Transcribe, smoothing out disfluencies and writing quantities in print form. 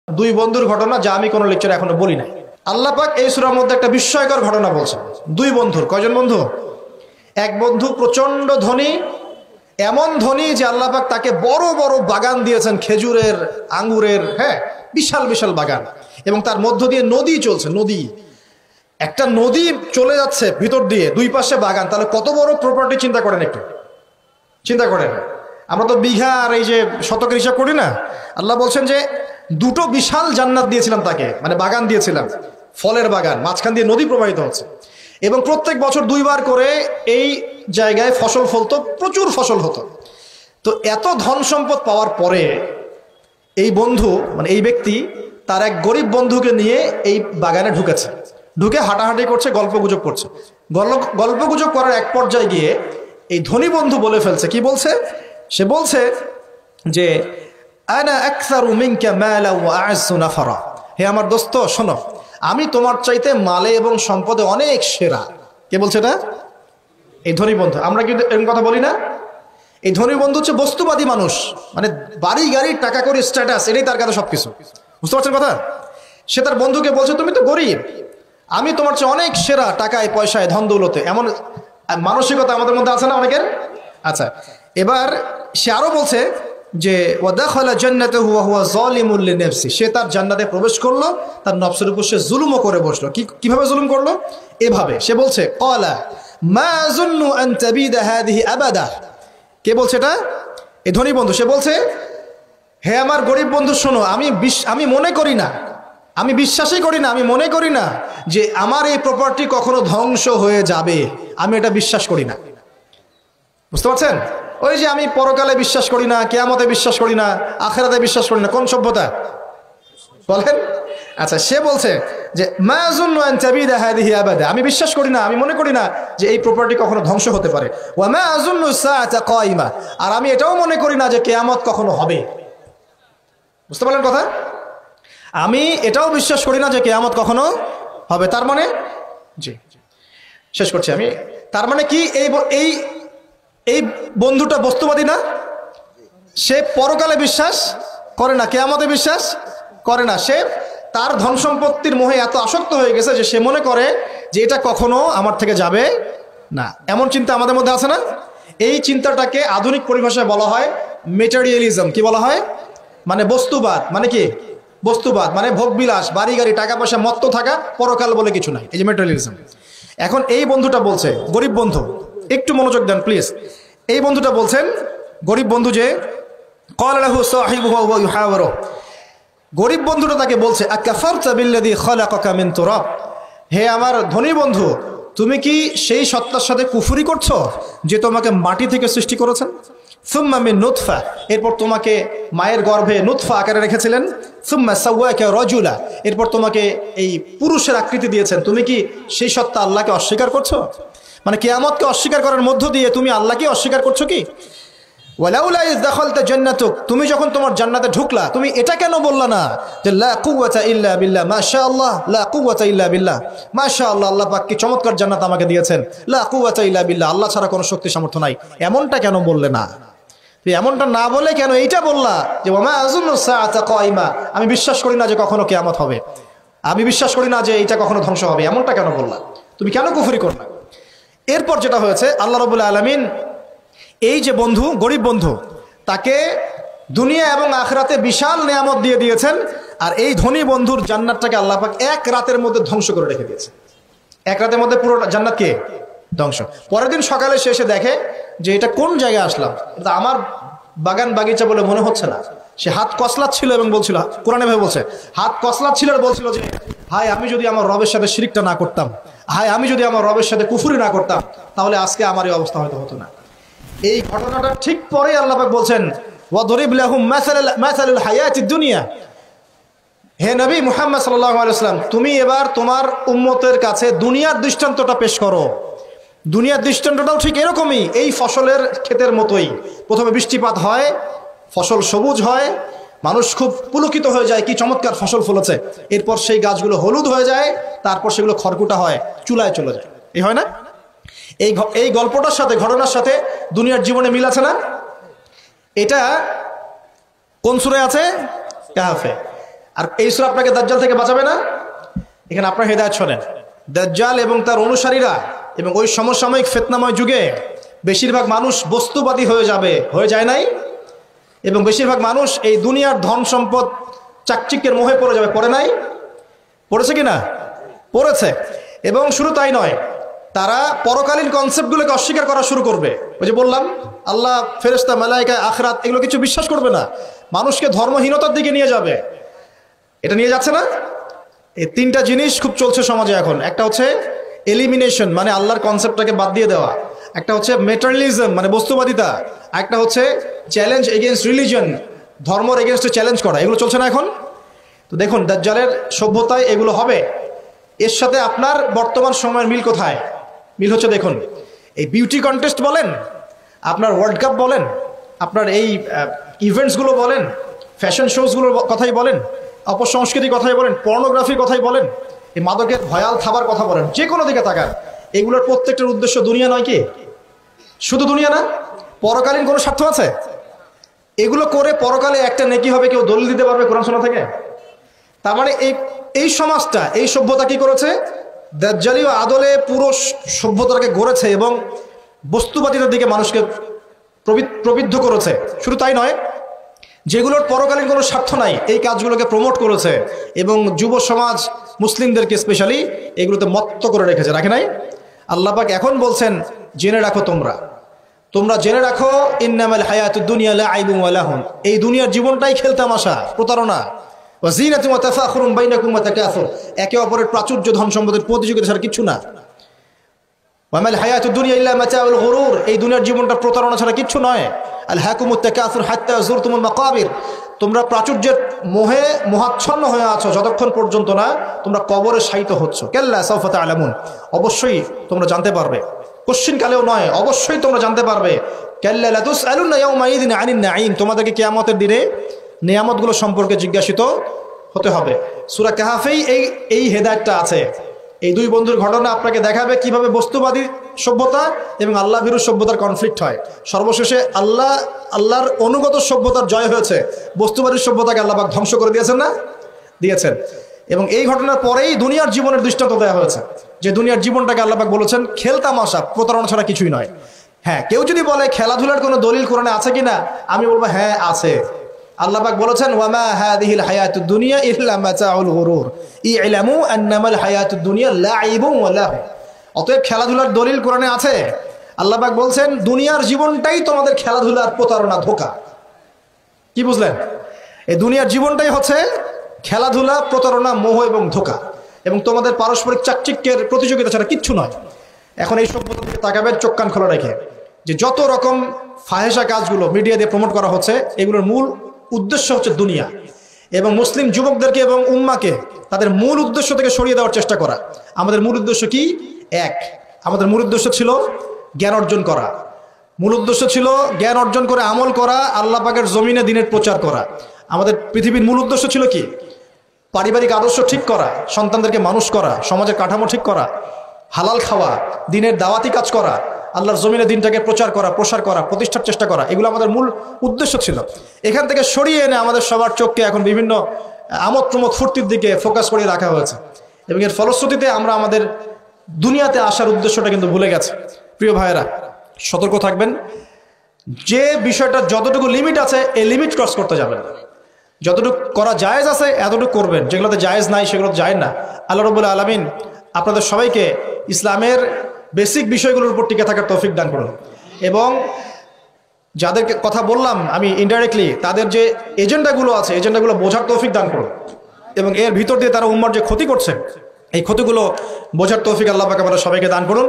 দুই বন্ধুর ঘটনা যা আমি কোনো লেকচারে এখনো বলি নাই। আল্লাহ পাক এই সূরার মধ্যে একটা বিস্ময়কর ঘটনা বলছেন। দুই বন্ধুর, কয়জন বন্ধু? এক বন্ধু প্রচন্ড ধনী, এমন ধনী যে আল্লাহ পাক তাকে বড় বড় বাগান দিয়েছেন, খেজুরের, আঙ্গুরের, হ্যাঁ, বিশাল বিশাল বাগান, এবং তার মধ্য দিয়ে নদী চলছে। নদী, একটা নদী চলে যাচ্ছে ভিতর দিয়ে, দুই পাশে বাগান। তাহলে কত বড় প্রপার্টি চিন্তা করেন, একটু চিন্তা করেন। আমরা তো বিঘা আর এই যে শতকের হিসাব করি না। আল্লাহ বলছেন যে দুটো বিশাল জান্নাত দিয়েছিলাম তাকে, মানে বাগান দিয়েছিলাম, ফলের বাগান, মাঝখান দিয়ে নদী প্রবাহিত হচ্ছে, এবং প্রত্যেক বছর দুইবার করে এই জায়গায় ফসল ফলতো, প্রচুর ফসল হতো। তো এত ধন সম্পদ পাওয়ার পরে এই বন্ধু, মানে এই ব্যক্তি, তার এক গরিব বন্ধুকে নিয়ে এই বাগানে ঢুকেছে। ঢুকে হাঁটাহাঁটি করছে, গল্পগুজব করছে। গল্পগুজব করার এক পর্যায়ে গিয়ে এই ধনী বন্ধু বলে ফেলছে, কি বলছে? সে বলছে যে আনা আকসারু মিনকা মালা ওয়া আ'আজ্জু নাফারা। হে আমার দোস্ত, শোনো, আমি তোমার চাইতে মালে এবং সম্পদে অনেক সেরা। কে বলছে এটা? এই ধনী বন্ধু। আমরা কিন্তু এরকম কথা বলি না। এই ধনী বন্ধু হচ্ছে বস্তুবাদী মানুষ, মানে বাড়ি গাড়ি, টাকা করি, স্ট্যাটাস, এটাই তার কাছে সবকিছু। বুঝতে পারছেন কথা? সে তার বন্ধুকে বলছে, তুমি তো গরিব, আমি তোমার চেয়ে অনেক সেরা টাকায়, পয়সায়, ধন দৌলতে। এমন মানসিকতা আমাদের মধ্যে আছে না অনেকের? আচ্ছা, এবার সে আরো বলছে যে ওয়াদাখালা জান্নাতাহু ওয়া হুয়া যালিমুল লিনাফসি। সে তার জান্নাতে প্রবেশ করলো, তার নফসের উপর সে জুলুমও করে বসলো। কিভাবে জুলুম করলো? এভাবে সে বলছে, ক্বালা মা আযুন্নু আন তাবিদা হাযিহি আবাদা। কে বলছে এটা? এই ধনী বন্ধু। সে বলছে, হে আমার গরিব বন্ধু, শোনো, আমি মনে করি না, আমি বিশ্বাসই করি না, আমি মনে করি না যে আমার এই প্রপার্টি কখনো ধ্বংস হয়ে যাবে। আমি এটা বিশ্বাস করি না। বুঝতে পারছেন? ওই যে আমি পরকালে বিশ্বাস করি না, কিয়ামতে বিশ্বাস করি না, আখিরাতে বিশ্বাস করি না। কোন সভ্যতা বলেন? আচ্ছা, সে বলছে যে মা আযুন্নু আন তাবিদা হাযিহি আবাদা। আমি বিশ্বাস করি না, আমি মনে করি না যে এই প্রপার্টি কখনো ধ্বংস হতে পারে। ওয়া মা আযুন্নু সাআতা কায়িমা। আর আমি এটাও মনে করি না যে কিয়ামত কখনো হবে। বুঝতে পারলেন কথা? আমি এটাও বিশ্বাস করি না যে কিয়ামত কখনো হবে। তার মানে, জি শেষ করছি আমি, তার মানে কি এই বন্ধুটা বস্তুবাদী না? সে পরকালে বিশ্বাস করে না, কিয়ামতে বিশ্বাস করে না। সে তার ধন সম্পত্তির মোহে এত আসক্ত হয়ে গেছে যে সে মনে করে যে এটা কখনো আমার থেকে যাবে না। এমন চিন্তা আমাদের মধ্যে আছে না? এই চিন্তাটাকে আধুনিক পরিভাষায় বলা হয় মেটেরিয়ালিজম। কি বলা হয়? মানে বস্তুবাদ। মানে কি? বস্তুবাদ মানে ভোগবিলাস, বাড়ি গাড়ি, টাকা পয়সা, মত্ত থাকা, পরকাল বলে কিছু নাই। এই যে মেটেরিয়ালিজম। এখন এই বন্ধুটা বলছে, গরিব বন্ধু, একটু মনোযোগ দেন প্লিজ। এই বন্ধুটা বলছেন, গরিব বন্ধু, যে ক্বালা লাহু সাহিবুহু ওয়া ইউহাওয়ারু। গরিব বন্ধুটা তাকে বলছে, আকাফারতা বিল্লাযী খালাকাকা মিন তুরাব। হে আমার ধনী বন্ধু, তুমি কি সেই সত্তার সাথে কুফরি করছো যে তোমাকে মাটি থেকে সৃষ্টি করেছেন? সুম্মা মিন নুতফা, এরপর তোমাকে মায়ের গর্ভে নুতফা আকারে রেখেছিলেন। সুম্মা সাওয়াকা রাজুলা, এরপর তোমাকে এই পুরুষের আকৃতি দিয়েছেন। তুমি কি সেই সত্তা আল্লাহকে অস্বীকার করছো? মানে কিয়ামতকে অস্বীকার করার মধ্য দিয়ে তুমি আল্লাহকে অস্বীকার করছো কি? ওয়ালাউলা ইয দাখালতা জান্নাতুক, তুমি যখন তোমার জান্নাতে ঢুকলা, তুমি এটা কেন বললা না যে লা কুওয়াতা ইল্লা বিল্লাহ, মাশাআল্লাহ, লা কুওয়াতা ইল্লা বিল্লাহ, মাশাআল্লাহ, আল্লাহ পাক কি চমৎকার জান্নাত আমাকে দিয়েছেন, লা কুওয়াতা ইল্লা বিল্লাহ, আল্লাহ ছাড়া কোনো শক্তি সামর্থ্য নাই। এমনটা কেন বললে না? এমনটা না বলে কেন এইটা বললা যে ওয়া মা আযুন্নু সাআতা কায়িমা, আমি বিশ্বাস করি না যে কখনো কিয়ামত হবে, আমি বিশ্বাস করি না যে এইটা কখনো ধ্বংস হবে। এমনটা কেন বললা? তুমি কেন কুফরি করলা? এরপর যেটা হয়েছে, আল্লাহ রাব্বুল আলামিন এই যে বন্ধু, গরিব বন্ধু, তাকে দুনিয়া এবং আখিরাতে বিশাল নিয়ামত দিয়ে দিয়েছেন। আর এই ধনী বন্ধুর জান্নাতটাকে আল্লাহ পাক এক রাতের মধ্যে ধ্বংস করে রেখে দিয়েছে। এক রাতের মধ্যে পুরো জান্নাতকে ধ্বংস। পরের দিন সকালে সে এসে দেখে যে এটা কোন জায়গায় আসলাম, এটা আমার বাগান বাগিচা বলে মনে হচ্ছে না। সে হাত কসলাচ্ছিল এবং বলছিল, কোরআনে ভাবে বলছে, হাত কসলাচ্ছিল আর বলছিল যে হায়, আমি যদি আমার রবের সাথে শিরকটা না করতাম, হায়, আমি যদি আমার রবের সাথে কুফরি না করতাম, তাহলে আজকে আমার এই অবস্থা হয়তো হতো না। এই ঘটনাটা ঠিক পরে আল্লাহ পাক বলছেন, ওয়াদরিব লাহুম মাসালুল হায়াতিদ দুনিয়া। হে নবী মুহাম্মদ সাল্লাল্লাহু আলাইহি ওয়াসাল্লাম, তুমি এবার তোমার উম্মতের কাছে দুনিয়ার দৃষ্টান্তটা পেশ করো। দুনিয়ার দৃষ্টান্তটাও ঠিক এরকমই, এই ফসলের ক্ষেতের মতোই। প্রথমে বৃষ্টিপাত হয়, ফসল সবুজ হয়, মানুষ খুব পুলকিত হয়ে যায়, কি চমৎকার ফসল ফলেছে। এরপর সেই গাছগুলো হলুদ হয়ে যায়, তারপর সেগুলো খড়কুটা হয়, চুলায় চলে যায়। এই হয় না? এই গল্পটার সাথে, ঘটনার সাথে দুনিয়ার জীবনে মিল আছে না? এটা কোন সূরায় আছে? কাহফে। আর এই সূরা আপনাকে দাজ্জাল থেকে বাঁচাবে না? এখানে আপনার হেদায়েত শোনেন, দাজ্জাল এবং তার অনুসারীরা এবং ওই সমসাময়িক ফিতনাময় যুগে বেশিরভাগ মানুষ বস্তুবাদী হয়ে যাবে, হয়ে যায় নাই? এবং বেশিরভাগ মানুষ এই দুনিয়ার ধন সম্পদ চাকচিক্যের মোহে পড়ে যাবে, পড়ে নাই? পড়েছে কি না? পড়েছে। এবং শুধু তাই নয়, তারা পরকালীন কনসেপ্টগুলোকে অস্বীকার করা শুরু করবে। ওই যে বললাম, আল্লাহ, ফেরেশতা, মালায়েকা, আখিরাত এগুলো কিছু বিশ্বাস করবে না, মানুষকে ধর্মহীনতার দিকে নিয়ে যাবে। এটা নিয়ে যাচ্ছে না? এই তিনটা জিনিস খুব চলছে সমাজে এখন। একটা হচ্ছে এলিমিনেশন, মানে আল্লাহর কনসেপ্টটাকে বাদ দিয়ে দেওয়া। একটা হচ্ছে মেটারিয়ালিজম, মানে বস্তুবাদিতা। একটা হচ্ছে চ্যালেঞ্জ এগেনস্ট রিলিজন, ধর্মর এগেনস্টে চ্যালেঞ্জ করা। এগুলো চলছে না এখন? তো দেখুন, দাজ্জালের সভ্যতায় এগুলো হবে। এর সাথে আপনার বর্তমান সময়ের মিল কোথায়? মিল হচ্ছে, দেখুন, এই বিউটি কন্টেস্ট বলেন, আপনার ওয়ার্ল্ড কাপ বলেন, আপনার এই ইভেন্টসগুলো বলেন, ফ্যাশন শোজগুলোর কথাই বলেন, অপসংস্কৃতির কথাই বলেন, পর্নোগ্রাফির কথাই বলেন, এই মাদকের ভয়াল থাবার কথা বলেন, যে কোনো দিকে তাকান, এগুলোর প্রত্যেকটার উদ্দেশ্য দুনিয়া নয় কি? শুধু দুনিয়া না, পরকালীন কোনো স্বার্থ আছে? এগুলো করে পরকালে একটা নেকি হবে, কেউ দলিল দিতে পারবে কোরআন সুন্নাহ থেকে? তার মানে এই সমাজটা, এই সভ্যতা কি করেছে? দাজ্জালীয় আদলে পুরো সভ্যতাকে গড়েছে এবং বস্তুবাদিতার দিকে মানুষকে প্রবৃদ্ধ করেছে। শুধু তাই নয়, যেগুলোর পরকালীন কোনো স্বার্থ নাই এই কাজগুলোকে প্রমোট করেছে এবং যুব সমাজ, মুসলিমদেরকে স্পেশালি এগুলোতে মত্ত করে রেখেছে, রাখে নাই? আল্লাহ পাক এখন বলছেন, জেনে রাখো, তোমরা জেনে রাখো, ইন্নামাল হায়াতুদ দুনিয়া লাইবুন ওয়া লাহুন, এই দুনিয়ার জীবনটাই খেলতামাশা, প্রতারণা। ওয়া যিনাতুন ওয়া তাফাখুরুন বাইনাকুম ওয়া তাকাসুর, একে অপরের প্রাচুর্য, ধন সম্পদের প্রতিযোগিতা ছাড়া কিছু না। ওয়া মাল হায়াতুদ দুনিয়া ইল্লা মাতাউল গুরুর, এই দুনিয়ার জীবনটা প্রতারণা ছাড়া কিছু নয়। আলহাকুমুত তাকাসুর হাত্তা যুরতুমুল মাকাবির, তোমরা প্রাচুর্যের মোহে মোহাচ্ছন্ন হয়ে আছো যতক্ষণ পর্যন্ত না তোমরা কবরে শায়িত হচ্ছ। কাল্লা সাউফা তা'লামুন, অবশ্যই তোমরা জানতে পারবে, কোশ্চিন কালেও নয়, অবশ্যই তোমরা জানতে পারবে। কাল্লা লা তুসআলুনা ইয়াওমাইযিন আনিন নাঈম, তোমাদেরকে কিয়ামতের দিনে নিয়ামতগুলো সম্পর্কে জিজ্ঞাসিত হতে হবে। সূরা কাহফেই এই হেদায়েতটা আছে। এই দুই বন্ধুর ঘটনা আপনাকে দেখাবে কিভাবে বস্তুবাদী সভ্যতা এবং আল্লাহ ভীরু সভ্যতার কনফ্লিক্ট হয়। সর্বশেষে আল্লাহর অনুগত সভ্যতার জয় হয়েছে, বস্তুবাদী সভ্যতাকে আল্লাহ পাক ধ্বংস করে দিয়েছেন না? দিয়েছেন। এবং এই ঘটনার পরেই দুনিয়ার জীবনের দৃষ্টান্ত দেওয়া হয়েছে, যে দুনিয়ার জীবনটাকে আল্লাহ পাক বলেছেন খেলতামাশা, প্রতারণা ছাড়া কিছুই নয়। হ্যাঁ, কেউ যদি বলে খেলাধুলার কোনো দলিল কোরআনে আছে কিনা, আমি বলবো হ্যাঁ আছে। আল্লাহ পাক বলেছেন, ওয়ামা হাদিহিল হায়াতুদ দুনিয়া ইল্লা মাতাউল গুরুর ইলামু আন্নামাল হায়াতুদ দুনিয়া লাইবুন ওয়া লাহু। অতএব খেলাধুলার দলিল কোরআনে আছে। আল্লাহ পাক বলছেন, দুনিয়ার জীবনটাই তোমাদের খেলাধুলার প্রতারণা, ধোঁকা। কি বুঝলেন? এই দুনিয়ার জীবনটাই হচ্ছে খেলাধুলা, প্রতারণা, মোহ এবং ধোঁকা, এবং তোমাদের পারস্পরিক চাকচিক্যের প্রতিযোগিতা ছাড়া কিচ্ছু নয়। এখন এই সভ্যতা থেকে তাকাবেন চোখ কান খোলা রেখে, যে যত রকম ফাহেসা কাজগুলো মিডিয়া দিয়ে প্রমোট করা হচ্ছে, এগুলোর মূল উদ্দেশ্য হচ্ছে দুনিয়া, এবং মুসলিম যুবকদেরকে এবং উম্মাকে তাদের মূল উদ্দেশ্য থেকে সরিয়ে দেওয়ার চেষ্টা করা। আমাদের মূল উদ্দেশ্য কি? এক, আমাদের মূল উদ্দেশ্য ছিল জ্ঞান অর্জন করা। মূল উদ্দেশ্য ছিল জ্ঞান অর্জন করে আমল করা, আল্লাহ পাকের জমিনে দ্বীনের প্রচার করা। আমাদের পৃথিবীর মূল উদ্দেশ্য ছিল কি? পারিবারিক আদর্শ ঠিক করা, সন্তানদেরকে মানুষ করা, সমাজের কাঠামো ঠিক করা, হালাল খাওয়া, দ্বীনের দাওয়াতি কাজ করা, আল্লাহর জমিনে দ্বীনটাকে প্রচার করা, প্রসার করা, প্রতিষ্ঠার চেষ্টা করা। এগুলো আমাদের মূল উদ্দেশ্য ছিল। এখান থেকে সরিয়ে এনে আমাদের সবার চোখকে এখন বিভিন্ন আমোদ প্রমোদ ফুর্তির দিকে ফোকাস করে রাখা হয়েছে, এবং এর ফলশ্রুতিতে আমরা আমাদের দুনিয়াতে আসার উদ্দেশ্যটা কিন্তু ভুলে গেছে। প্রিয় ভাইয়েরা, সতর্ক থাকবেন, যে বিষয়টা যতটুকু লিমিট আছে এই লিমিট ক্রস করতে যাবেন না। যতটুকু করা জায়েজ আছে এতটুকু করবেন, যেগুলোতে জায়েজ নাই সেগুলো যায় না। আল্লাহ রাব্বুল আলামিন আপনাদের সবাইকে ইসলামের বেসিক বিষয়গুলোর উপর টিকে থাকার তৌফিক দান করুন, এবং যাদেরকে কথা বললাম আমি ইনডাইরেক্টলি, তাদের যে এজেন্ডাগুলো আছে এজেন্ডাগুলো বোঝার তৌফিক দান করুন, এবং এর ভিতর দিয়ে তারা উম্মার যে ক্ষতি করছে এই ক্ষতিগুলো বোঝার তৌফিক আল্লাহ পাক আমাদের সবাইকে দান করুন।